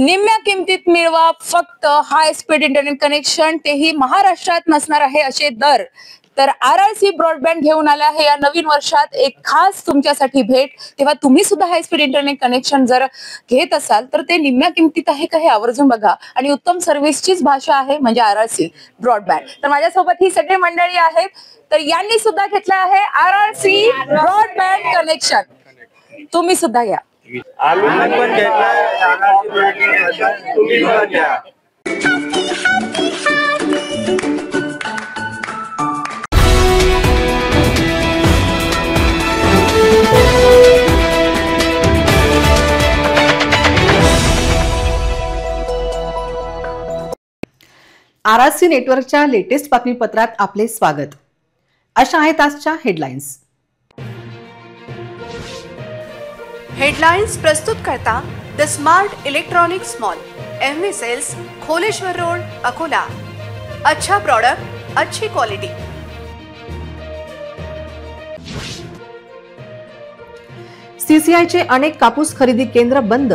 निम्म्या किमतीत मिळवा फक्त हाय स्पीड इंटरनेट कनेक्शन, तेही महाराष्ट्रात नसणार आहे असे दर। तर RRC ब्रॉडबँड घेऊन आला आहे या नवीन वर्षात एक खास तुमच्यासाठी भेट। तेव्हा तुम्ही सुद्धा हाय स्पीड इंटरनेट कनेक्शन जर घेत असाल तर ते निम्म्या किमतीत आहे का हे आवर्जून बघा, आणि उत्तम सर्व्हिसचीच भाषा आहे म्हणजे RRC ब्रॉडबँड। तर माझ्यासोबत ही सगळी मंडळी आहेत, तर यांनी सुद्धा घेतलं आहे RRC ब्रॉडबँड कनेक्शन। तुम्ही सुद्धा घ्या। आम्ही पण घेतलाय, तुम्ही पण घ्या। RRC नेटवर्कच्या लेटेस्ट बातमीपत्रात आपले स्वागत। अशा आहेत आजच्या हेडलाईन्स। हेडलाइंस प्रस्तुत करता the smart electronics mall, MV sales, Kholeshwar road, Akola. अच्छा प्रोडक्ट, अच्छी क्वालिटी। CCIचे अनेक कापूस खरेदी केंद्र बंद,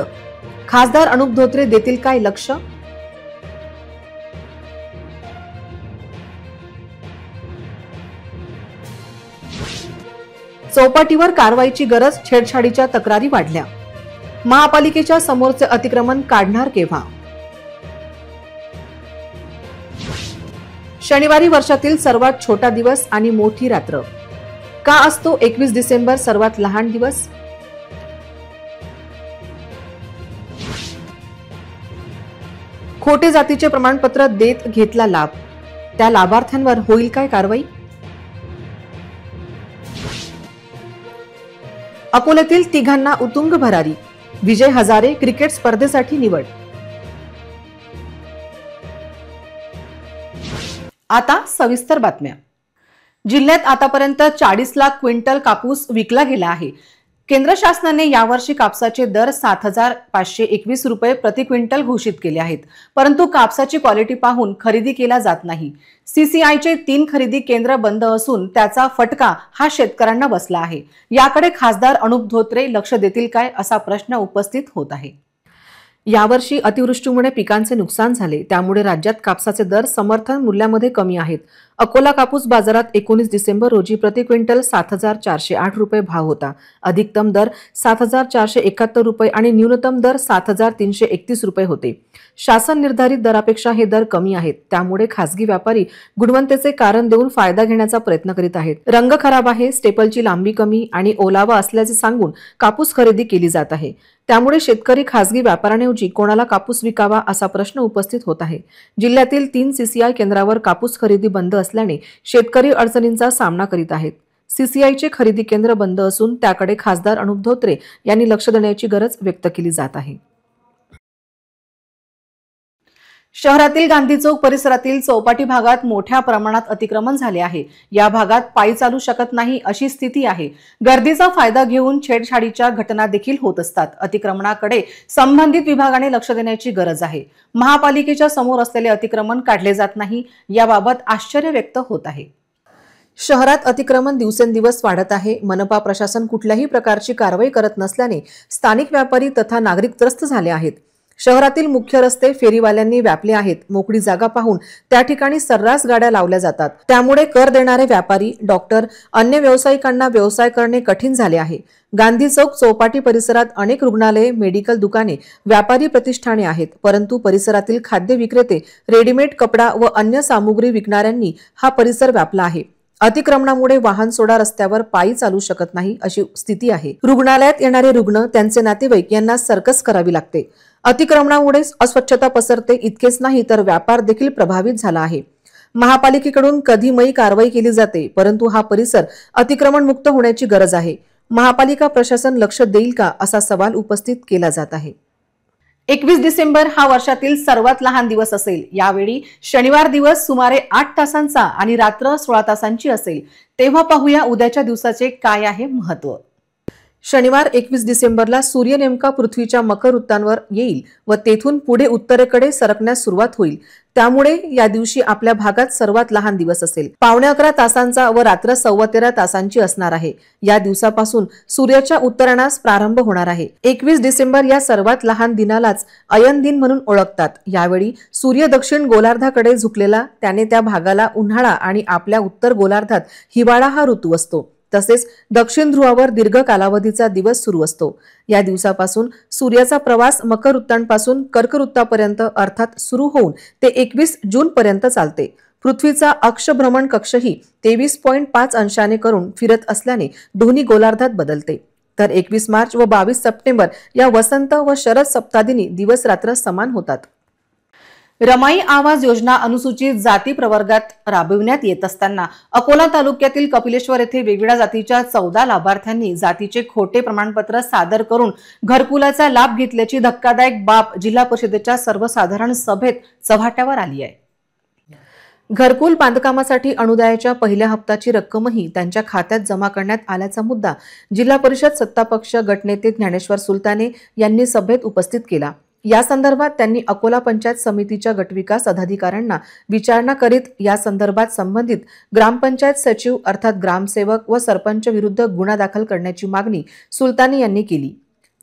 खासदार अनुप धोत्रे देतील काय लक्ष? चौपाटीवर कारवाईची गरज, छेडछाडीच्या तक्रारी वाढल्या। महापालिकेच्या समोरचे अतिक्रमण काढणार केव्हा? शनिवारी वर्षातील सर्वात छोटा दिवस आणि मोठी रात्र का असतो 21 डिसेंबर सर्वात लहान दिवस? खोटे जातीचे प्रमाणपत्र देत घेतला लाभ, त्या लाभार्थ्यांवर होईल काय कारवाई? अकोल्यातील तिघांना उतुंग भरारी, विजय हजारे क्रिकेट स्पर्धेसाठी निवड। आता सविस्तर बातम्या। जिल्ह्यात आतापर्यंत 40 लाख क्विंटल कापूस विकला गेला आहे। केंद्र शासनाने यावर्षी कापसाचे दर 7,521 रुपये प्रति क्विंटल घोषित केले आहेत, परंतु कापसाची क्वालिटी पाहून खरेदी केला जात नाही। CCIचे 3 खरेदी केंद्र बंद असून त्याचा फटका हा शेतकऱ्यांना बसला आहे। याकडे खासदार अनुप धोत्रे लक्ष देतील काय असा प्रश्न उपस्थित होत आहे। यावर्षी अतिवृष्टीमुळे पिकांचे नुकसान झाले, त्यामुळे राज्यात कापसाचे दर समर्थन मूल्यामध्ये कमी आहेत। अकोला कापूस बाजारात 19 डिसेंबर रोजी प्रति क्विंटल 7,408 रुपये भाव होता। अधिकतम दर 7,471 रुपये आणि न्यूनतम दर 7,331 रुपये होते। शासन निर्धारित दरापेक्षा हे दर कमी आहेत, त्यामुळे खासगी व्यापारी गुणवत्तेचे कारण देऊन फायदा घेण्याचा प्रयत्न करीत आहेत। रंग खराब आहे, स्टेपलची लांबी कमी आणि ओलावा असल्याचे सांगून कापूस खरेदी केली जात आहे। त्यामुळे शेतकरी खासगी व्यापाऱ्यांऐवजी कोणाला कापूस विकावा असा प्रश्न उपस्थित होत आहे। जिल्ह्यातील 3 CCI केंद्रावर कापूस खरेदी बंद असल्याने शेतकरी अडचणींचा सामना करीत आहेत। CCIचे खरेदी केंद्र बंद असून त्याकडे खासदार अनुप धोत्रे यांनी लक्ष देण्याची गरज व्यक्त केली जात आहे। शहरातील गांधी चौक परिसरातील चौपाटी भागात मोठ्या प्रमाणात अतिक्रमण झाले आहे। या भागात पायी चालू शकत नाही अशी स्थिती आहे। गर्दीचा फायदा घेऊन छेडछाडीच्या घटना देखील होत असतात। अतिक्रमणाकडे संबंधित विभागाने लक्ष देण्याची गरज आहे। महापालिकेच्या समोर असलेले अतिक्रमण काढले जात नाही, याबाबत आश्चर्य व्यक्त होत आहे। शहरात अतिक्रमण दिवसेंदिवस वाढत आहे। मनपा प्रशासन कुठल्याही प्रकारची कारवाई करत नसल्याने स्थानिक व्यापारी तथा नागरिक त्रस्त झाले आहेत। शहरातील मुख्य रस्ते फेरीवाल्यांनी व्यापले आहेत। मोकळी जागा पाहून त्या ठिकाणी सर्रास गाड्या लावल्या जातात, त्यामुळे कर देणारे व्यापारी, डॉक्टर, अन्य व्यावसायिकांना व्यवसाय करणे कठीण झाले आहे। गांधी चौक चौपाटी परिसरात अनेक रुग्णालये, मेडिकल दुकाने, व्यापारी प्रतिष्ठाने आहेत, परंतु परिसरातील खाद्य विक्रेते, रेडीमेड कपडा व अन्य सामुग्री विकणाऱ्यांनी हा परिसर व्यापला आहे। अतिक्रमणामुळे वाहन सोडा रस्त्यावर पायी चालू शकत नाही अशी स्थिती आहे। रुग्णालयात येणारे रुग्ण, त्यांचे नातेवाईक यांना सर्कस करावी लागते। अतिक्रमणामुळे अस्वच्छता पसरते, इतकेच नाही तर व्यापार देखील प्रभावित झाला आहे। महापालिकेकडून कधीमयी कारवाई केली जाते, परंतु हा परिसर अतिक्रमण मुक्त होण्याची गरज आहे। महापालिका प्रशासन लक्ष देईल का असा सवाल उपस्थित केला जात आहे। 21 डिसेंबर हा वर्षातील सर्वात लहान दिवस असेल। यावेळी शनिवार दिवस सुमारे 8 तासांचा आणि रात्र 16 तासांची असेल। तेव्हा पाहूया उद्याच्या दिवसाचे काय आहे महत्त्व। शनिवार 21 डिसेंबरला सूर्य नेमका पृथ्वीच्या मकर वृत्तांवर येईल व तेथून पुढे उत्तरेकडे सरकण्यास सुरुवात होईल। त्यामुळे या दिवशी आपल्या भागात सर्वात लहान दिवस असेल. 11:15 तासांचा व रात्र 13:15 तासांची असणार आहे. या दिवसापासून सूर्याच्या उत्तरायणास प्रारंभ होणार आहे. 21 डिसेंबर या सर्वात लहान दिनालाच अयन दिन म्हणून ओळखतात. यावेळी सूर्य दक्षिण गोलार्धाकडे झुकलेला, त्याने त्या भागाला उन्हाळा आणि आपल्या उत्तर गोलार्धात हिवाळा हा ऋतू असतो. तसेच दक्षिण ध्रुवावर दीर्घ कालावधीचा दिवस सुरू असतो. या दिवसापासून सूर्याचा प्रवास मकर वृत्तांपासून कर्क वृत्तापर्यंत अर्थात सुरू होऊन ते 21 जून पर्यंत चालते. पृथ्वीचा अक्ष भ्रमण कक्षही 23.5 अंशाने करून फिरत असल्याने दोन्ही गोलार्धात बदलते. तर 21 मार्च व 22 सप्टेंबर या वसंत व शरद सप्तादिनी दिवस रात्र समान होतात. रमाई आवास योजना अनुसूचित जाती प्रवर्गात राबविण्यात येत असताना अकोला तालुक्यातील कपिलेश्वर येथे वेगवेगळ्या जातीच्या 14 लाभार्थ्यांनी जातीचे खोटे प्रमाणपत्र सादर करून घरकुलाचा लाभ घेतल्याची धक्कादायक बाब जिल्हा परिषदेच्या सर्वसाधारण सभेत चव्हाट्यावर आली आहे. घरकुल बांधकामासाठी अनुदायाच्या पहिल्या हप्त्याची रक्कमही त्यांच्या खात्यात जमा करण्यात आल्याचा मुद्दा जिल्हा परिषद सत्तापक्ष गटनेते ज्ञानेश्वर सुलताने यांनी सभेत उपस्थित केला. या संदर्भात त्यांनी अकोला पंचायत समितीच्या गटविकास अधिकाऱ्यांना विचारणा करीत या संदर्भात संबंधित ग्रामपंचायत सचिव अर्थात ग्रामसेवक व सरपंच विरुद्ध गुन्हा दाखल करण्याची मागणी सुलतानी यांनी केली.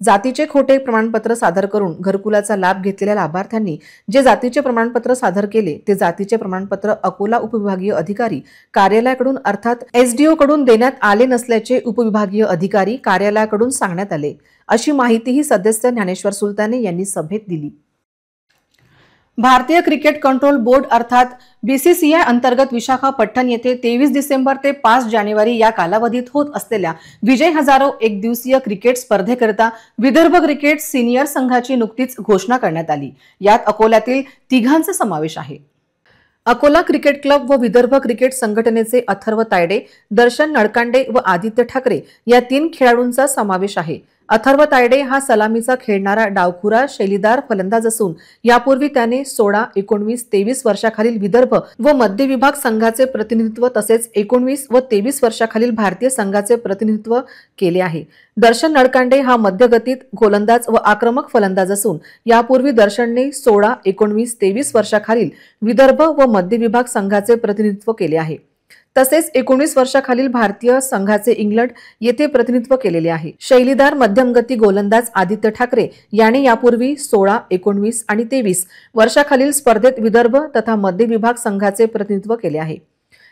जातीचे खोटे प्रमाणपत्र सादर करून घरकुलाचा लाभ घेतलेल्या लाभार्थ्यांनी जे जातीचे प्रमाणपत्र सादर केले ते जातीचे प्रमाणपत्र अकोला उपविभागीय अधिकारी कार्यालयाकडून अर्थात SDO कडून देण्यात आले नसल्याचे उपविभागीय अधिकारी कार्यालयाकडून सांगण्यात आले, अशी माहितीही सदस्य ज्ञानेश्वर सुलताने यांनी सभेत दिली. भारतीय क्रिकेट कंट्रोल बोर्ड अर्थात BCCI अंतर्गत विशाखापट्टणम येथे 23 डिसेंबर ते 5 जानेवारी या कालावधीत होत असलेल्या विजय हजारो एक दिवसीय क्रिकेट स्पर्धेकरिता विदर्भ क्रिकेट सिनियर संघाची नुकतीच घोषणा करण्यात आली. यात अकोल्यातील तिघांचा समावेश आहे. अकोला क्रिकेट क्लब व विदर्भ क्रिकेट संघटनेचे अथर्व तायडे, दर्शन नळकांडे व आदित्य ठाकरे या 3 खेळाडूंचा समावेश आहे. अथर्व तायडे हा सलामीचा खेळणारा डावखुरा शैलीदार फलंदाज असून यापूर्वी त्याने 16, 19, 23 वर्षाखालील विदर्भ व मध्य विभाग संघाचे प्रतिनिधित्व तसेच 19 व 23 वर्षाखालील भारतीय संघाचे प्रतिनिधित्व केले आहे. दर्शन नळकांडे हा मध्यगतीत गोलंदाज व आक्रमक फलंदाज असून यापूर्वी दर्शनने 16, 19, 23 वर्षाखालील विदर्भ व मध्य विभाग संघाचे प्रतिनिधित्व केले आहे. तसेच 19 वर्षाखालील भारतीय संघाचे इंग्लंड येथे प्रतिनिधित्व केलेले आहे. शैलीदार मध्यमगती गोलंदाज आदित्य ठाकरे याने यापूर्वी 16, 19 आणि 23 वर्षाखालील स्पर्धेत विदर्भ तथा मध्य विभाग संघाचे प्रतिनिधित्व केले आहे.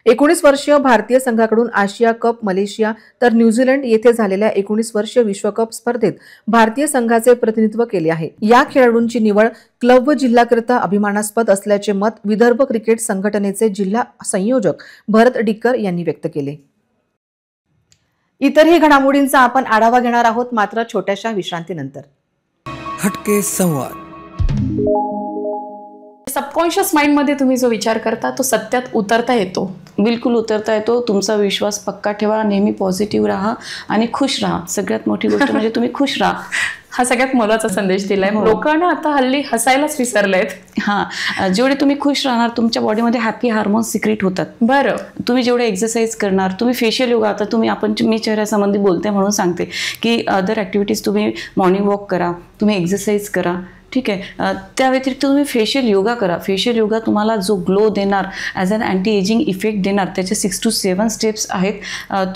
19 वर्षीय भारतीय संघाकडून आशिया कप मलेशिया तर न्यूझीलंड येथे झालेल्या 19 वर्षीय विश्वकप स्पर्धेत भारतीय संघाचे प्रतिनिधित्व केले आहे. या खेळाडूंची निवड क्लब व जिल्ह्याकरिता अभिमानास्पद असल्याचे मत विदर्भ क्रिकेट संघटनेचे जिल्हा संयोजक भरत डिक्कर यांनी व्यक्त केले. इतरही घडामोडींचा आपण आढावा घेणार आहोत मात्र छोट्याशा विश्रांतीनंतर. हटके संवाद. सबकॉन्शियस माइंड मध्ये तुम्ही जो विचार करता तो सत्यात उतरता येतो. बिलकुल उतरता येतो. तुमचा विश्वास पक्का ठेवा, नेहमी पॉझिटिव्ह राहा आणि खुश राहा. सगळ्यात मोठी गोष्ट म्हणजे तुम्ही खुश राहा. हा सगळ्यात मोलाचा संदेश दिलाय. लोकांना आता हल्ली हसायलाच विसरलेत. जेवढे तुम्ही खुश राहणार तुमच्या बॉडीमध्ये हॅपी हार्मोन्स सिक्रेट होतात. बरं, तुम्ही जेवढे एक्सरसाइज करणार, तुम्ही फेशियल योगा, आता तुम्ही मी चेहऱ्यासंबंधी बोलते म्हणून सांगते की अदर ऍक्टिव्हिटीज तुम्ही मॉर्निंग वॉक करा, तुम्ही एक्सरसाइज करा, ठीक आहे. त्या व्यतिरिक्त तुम्ही फेशियल योगा करा. फेशियल योगा तुम्हाला जो ग्लो देणार, as an anti ageing effect देणार, त्याचे 6 to 7 स्टेप्स आहेत.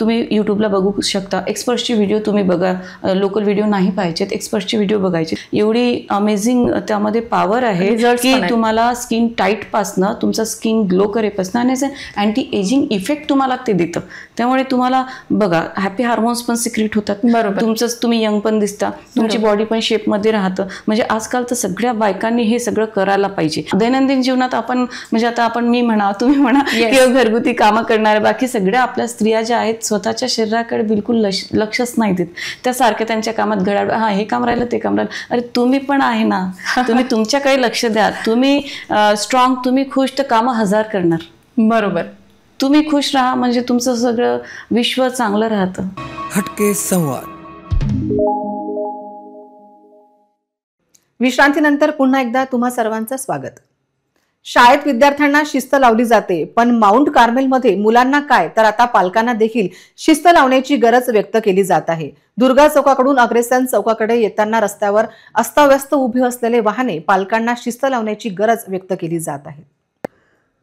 तुम्ही यूट्यूबला बघू शकता. एक्सपर्ट्सची व्हिडिओ तुम्ही बघा. लोकल व्हिडिओ नाही पाहिजेत, एक्सपर्ट्सची व्हिडिओ बघायची. एवढी अमेझिंग त्यामध्ये पॉवर आहे की तुम्हाला स्किन टाईटपासनं तुमचा स्किन ग्लो करेपासनं आणि as an anti ageing effect तुम्हाला ते देतं. त्यामुळे तुम्हाला बघा हॅपी हार्मोन्स पण सिक्रेट होतात. बरोबर, तुमचं तुम्ही यंग पण दिसता, तुमची बॉडी पण शेपमध्ये राहतं. म्हणजे आजकाल तर सगळ्या बायकांनी हे सगळं करायला पाहिजे. दैनंदिन जीवनात आपण म्हणजे आता आपण मी म्हणा, तुम्ही म्हणा किंवा घरगुती कामं करणाऱ्या बाकी सगळ्या आपल्या स्त्रिया ज्या आहेत स्वतःच्या शरीराकडे बिलकुल लक्षच नाही देत. त्यासारख्या त्यांच्या कामात घड्याळ, हे काम राहिलं ते काम राहिलं. अरे तुम्ही पण आहे ना, तुम्ही तुमच्याकडे लक्ष द्या. तुम्ही स्ट्रॉंग, तुम्ही खुश तर कामं 1000 करणार. बरोबर, तुम्ही खुश राहा म्हणजे तुमचं सगळं विश्व चांगलं राहतं. हटके संवाद. विश्रांतीनंतर पुन्हा एकदा तुम्हा सर्वांचं स्वागत. शाळेत विद्यार्थ्यांना शिस्त लावली जाते, पण माउंट कार्मेलमध्ये मुलांना काय तर आता पालकांना देखील शिस्त लावण्याची गरज व्यक्त केली जात आहे. दुर्गा चौकाकडून अग्रेसन चौकाकडे येताना रस्त्यावर अस्ताव्यस्त उभे असलेले वाहने पालकांना शिस्त लावण्याची गरज व्यक्त केली जात आहे.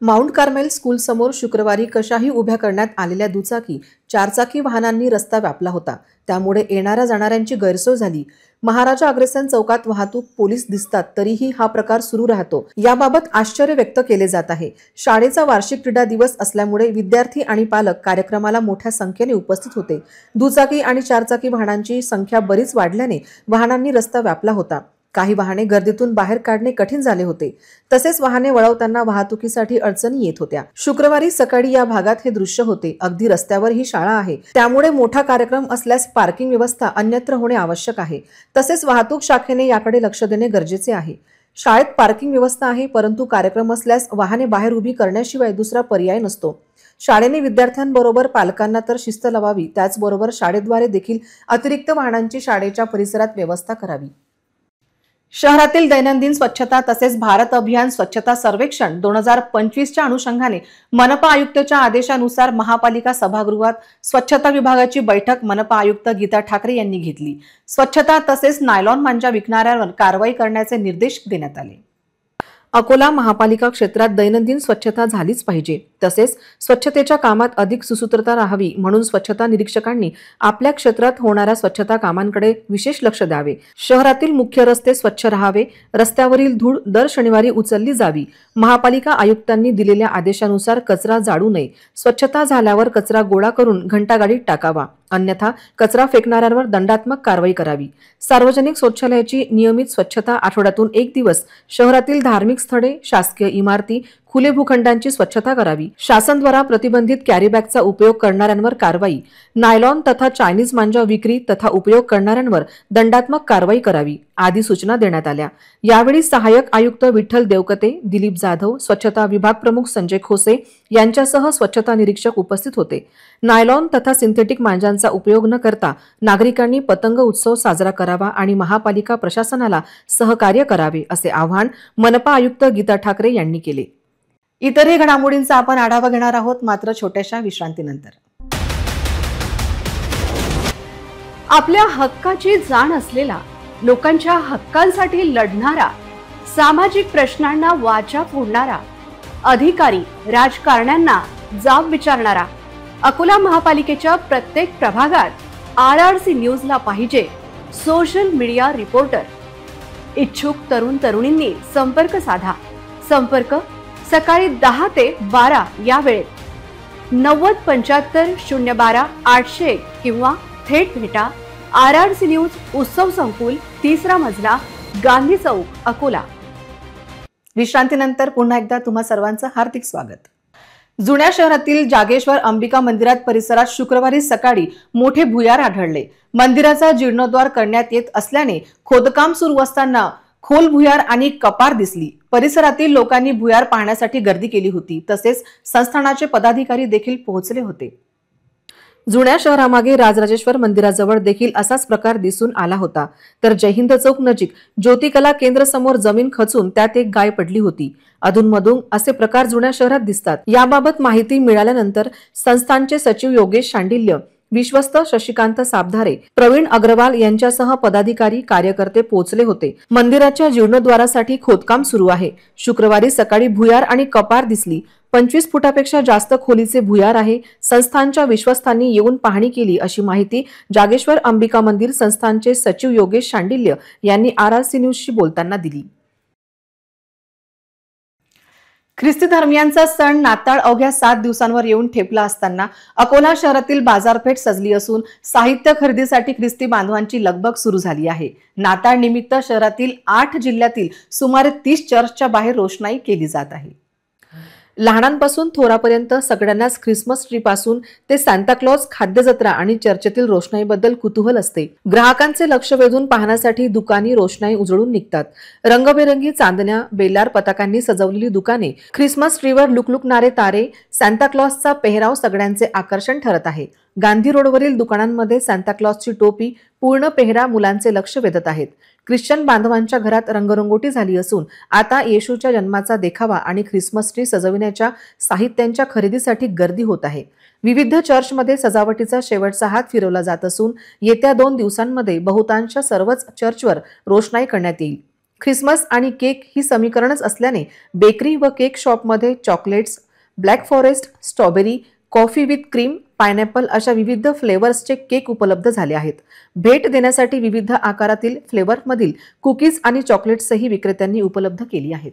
माउंट कार्मेल स्कूल समोर शुक्रवारी कशाही उभ्या करण्यात आलेल्या दुचाकी, चारचाकी वाहनांनी रस्ता व्यापला होता. त्यामुळे येणाऱ्या जाणाऱ्यांची गैरसोय झाली. महाराजा अग्रसेन चौकात वाहतूक पोलीस दिसतात तरीही हा प्रकार सुरू राहतो. याबाबत आश्चर्य व्यक्त केले जात आहे. शाळेचा वार्षिक क्रीडा दिवस असल्यामुळे विद्यार्थी आणि पालक कार्यक्रमाला मोठ्या संख्येने उपस्थित होते. दुचाकी आणि चारचाकी वाहनांची संख्या बरीच वाढल्याने वाहनांनी रस्ता व्यापला होता. काही वाहने गर्दीतून बाहेर काढणे कठीण झाले होते. तसेच वाहने वळवताना वाहतुकीसाठी अडचणी येत होत्या. शुक्रवारी सकाळी या भागात हे दृश्य होते. अगदी रस्त्यावर ही शाळा आहे, त्यामुळे मोठा कार्यक्रम असल्यास पार्किंग व्यवस्था अन्यत्र होणे आवश्यक आहे. तसेच वाहतूक शाखेने याकडे लक्ष देणे गरजेचे आहे. शाळेत पार्किंग व्यवस्था आहे, परंतु कार्यक्रम असल्यास वाहने बाहेर उभी करण्याशिवाय दुसरा पर्याय नसतो. शाळेने विद्यार्थ्यांबरोबर पालकांना तर शिस्त लावावी, त्याचबरोबर शाळेद्वारे देखील अतिरिक्त वाहनांची शाळेच्या परिसरात व्यवस्था करावी. शहरातील दैनंदिन स्वच्छता तसेच भारत अभियान स्वच्छता सर्वेक्षण 2025च्या अनुषंगाने मनपा आयुक्तच्या आदेशानुसार महापालिका सभागृहात स्वच्छता विभागाची बैठक मनपा आयुक्त गीता ठाकरे यांनी घेतली. स्वच्छता तसेच नायलॉन मांजा विकणाऱ्यांवर कारवाई करण्याचे निर्देश देण्यात आले. अकोला महापालिका क्षेत्रात दैनंदिन स्वच्छता झालीच पाहिजे. तसेच स्वच्छतेच्या कामात अधिक सुसूत्रता राहावी म्हणून स्वच्छता निरीक्षकांनी आपल्या क्षेत्रात होणाऱ्या स्वच्छता कामांकडे विशेष लक्ष द्यावे. शहरातील मुख्य रस्ते स्वच्छ राहावे. रस्त्यावरील धूळ दर शनिवारी उचलली जावी. महापालिका आयुक्तांनी दिलेल्या आदेशानुसार कचरा जाळू नये. स्वच्छता झाल्यावर कचरा गोळा करून घंटागाडीत टाकावा, अन्यथा कचरा फेकणाऱ्यांवर दंडात्मक कारवाई करावी. सार्वजनिक शौचालयाची नियमित स्वच्छता आठवड्यातून 1 दिवस. शहरातील धार्मिक स्थळे, शासकीय इमारती, खुले भूखंडांची स्वच्छता करावी. शासनद्वारा प्रतिबंधित कॅरीबॅगचा उपयोग करणाऱ्यांवर कारवाई. नायलॉन तथा चायनीज मांजा विक्री तथा उपयोग करणाऱ्यांवर दंडात्मक कारवाई करावी आदी सूचना देण्यात आल्या. यावेळी सहाय्यक आयुक्त विठ्ठल देवकते, दिलीप जाधव, स्वच्छता विभाग प्रमुख संजय खोसे यांच्यासह स्वच्छता निरीक्षक उपस्थित होते. नायलॉन तथा सिंथेटिक मांजांचा उपयोग न करता नागरिकांनी पतंग उत्सव साजरा करावा आणि महापालिका प्रशासनाला सहकार्य करावे असे आवाहन मनपा आयुक्त गीता ठाकरे यांनी केले. इतरही घडामोडींचा आपण आढावा घेणार आहोत, मात्र छोट्याशा विश्रांतीनंतर. आपल्या हक्काची जाण असलेला, लोकांच्या हक्कांसाठी लढणारा, सामाजिक प्रश्नांना वाचा फोडणारा, अधिकारी राजकारण्यांना जाब विचारणारा, अकोला महापालिकेच्या प्रत्येक प्रभागात RRC न्यूजला पाहिजे सोशल मीडिया रिपोर्टर. इच्छुक तरुण तरुणींनी संपर्क साधा. संपर्क सकाळी 10 ते 12 या वेळेत 9075 012 801 किंवा थेट भेटा RRC न्यूज उत्सव संकुल, 3रा मजला, गांधी चौक, अकोला. विश्रांतीनंतर पुन्हा एकदा तुम्हा सर्वांचं हार्दिक स्वागत. जुन्या शहरातील जागेश्वर अंबिका मंदिरात परिसरात शुक्रवारी सकाळी मोठे भुयार आढळले. मंदिराचा जीर्णोद्धार करण्यात येत असल्याने खोदकाम सुरू असताना खोल भुयार आणि कपार दिसली. परिसरातील लोकांनी भुयार पाहण्यासाठी गर्दी केली होती. तसेच संस्थानाचे पदाधिकारी देखील पोहोचले होते. जुन्या शहरामागे राजराजेश्वर मंदिराजवळ देखील असाच प्रकार दिसून आला होता. तर जयहिंद चौक नजीक ज्योतिकला केंद्र समोर जमीन खचून त्यात एक गाय पडली होती. अधूनमधून असे प्रकार जुन्या शहरात दिसतात. याबाबत माहिती मिळाल्यानंतर संस्थानचे सचिव योगेश शांडिल्य, विश्वस्त शशिकांत साबधारे, प्रवीण अग्रवाल यांच्यासह पदाधिकारी कार्यकर्ते पोहोचले होते. मंदिराच्या जीर्णोद्धारासाठी खोदकाम सुरू आहे. शुक्रवारी सकाळी भुयार आणि कपार दिसली. 25 फुटापेक्षा जास्त खोलीचे भुयार आहे. संस्थानच्या विश्वस्तांनी येऊन पाहणी केली अशी माहिती जागेश्वर अंबिका मंदिर संस्थानचे सचिव योगेश शांडिल्य यांनी RRC न्यूजशी बोलताना दिली. ख्रिस्ती धर्मियांचा सण नाताळ अवघ्या 7 दिवसांवर येऊन ठेपला असताना अकोला शहरातील बाजारपेठ सजली असून साहित्य खरेदीसाठी ख्रिस्ती बांधवांची लगबग सुरू झाली आहे. नाताळ निमित्त शहरातील 8 जिल्ह्यातील सुमारे 30 चर्चच्या बाहेर रोषणाई केली जात आहे. लहानांपासून थोरापर्यंत सगळ्यांनाच ख्रिसमस ट्री पासून ते सांताक्लॉज, खाद्य जत्रा आणि चर्चेतील रोषणाईबद्दल कुतूहल असते. ग्राहकांचे लक्ष वेधून पाहण्यासाठी दुकानी रोषणाई उजळून निघतात. रंगबेरंगी चांदण्या, बेलार पताकांनी सजवलेली दुकाने, ख्रिसमस ट्रीवर लुकलुकणारे तारे, सांताक्लॉजचा पेहराव सगळ्यांचे आकर्षण ठरत आहे. गांधी रोडवरील दुकानांमध्ये सांताक्लॉजची टोपी, पूर्ण पेहरा मुलांचे लक्ष वेधत आहेत. ख्रिश्चन बांधवांच्या घरात रंगरंगोटी झाली असून आता येशूच्या जन्माचा देखावा आणि ख्रिसमस ट्री सजविण्याच्या साहित्यांच्या खरेदीसाठी गर्दी होत आहे. विविध चर्चमध्ये सजावटीचा शेवटचा हात फिरवला जात असून येत्या 2 दिवसांमध्ये बहुतांश सर्वच चर्चवर रोषणाई करण्यात येईल. ख्रिसमस आणि केक ही समीकरणच असल्याने बेकरी व केक शॉपमध्ये chocolates, black forest, strawberry, coffee with cream, pineapple अशा विविध फ्लेवर्सचे केक उपलब्ध झाले आहेत. भेट देण्यासाठी विविध आकारातील फ्लेवरमधील कुकीज आणि चॉकलेट्सही विक्रेत्यांनी उपलब्ध केली आहेत.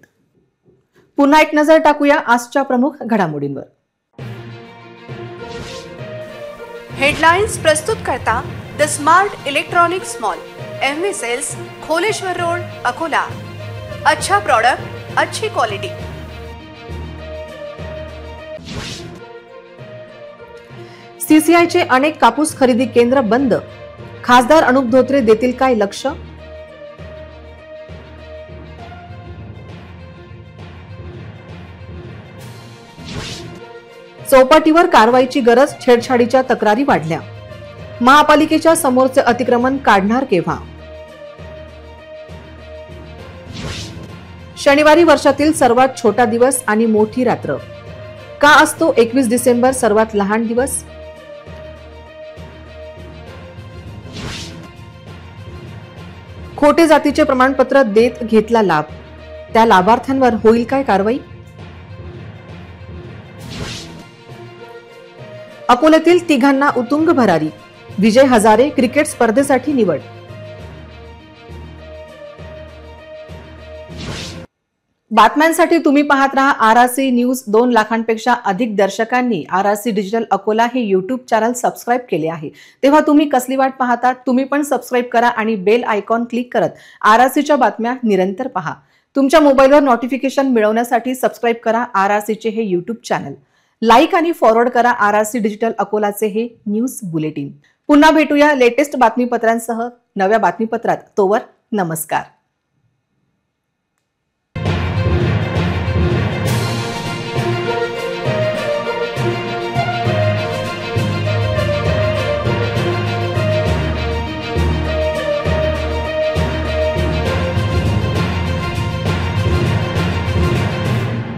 पुन्हा एक नजर टाकूया आजच्या प्रमुख घडामोडींवर. हेडलाइन्स प्रस्तुत करता the smart electronics mall, MV sales, Kholeshwar road, Akola. अच्छा प्रोडक्ट, अच्छी क्वालिटी. CCIचे अनेक कापूस खरेदी केंद्र बंद. खासदार अनुप धोत्रे देतील काय लक्ष? चौपाटीवर कारवाईची गरज, छेडछाडीच्या तक्रारी वाढल्या. महापालिकेच्या समोरचे अतिक्रमण काढणार केव्हा? शनिवारी वर्षातील सर्वात छोटा दिवस आणि मोठी रात्र. का असतो 21 डिसेंबर सर्वात लहान दिवस? खोटे जातीचे प्रमाणपत्र देत घेतला लाभ. त्या लाभार्थ्यांवर होईल काय कारवाई? अकोल्यातील तिघांना उतुंग भरारी. विजय हजारे क्रिकेट स्पर्धेसाठी निवड. बातम्यांसाठी तुम्ही पाहत रहा RRC न्यूज. 2 लाखांपेक्षा अधिक दर्शकांनी RRC डिजिटल अकोला हे YouTube चॅनल सबस्क्राईब केले आहे. तेव्हा तुम्ही कसली वाट पाहता? तुम्ही पण सबस्क्राईब करा आणि बेल आयकॉन क्लिक करत RRCच्या बातम्या निरंतर पहा. तुमच्या मोबाईलवर नोटिफिकेशन मिळवण्यासाठी सबस्क्राईब करा RRCचे हे YouTube चॅनल. लाईक आणि फॉरवर्ड करा RRC डिजिटल अकोलाचे हे न्यूज बुलेटिन. पुन्हा भेटूया लेटेस्ट बातमीपत्रांसह नव्या बातमीपत्रात. तोवर नमस्कार.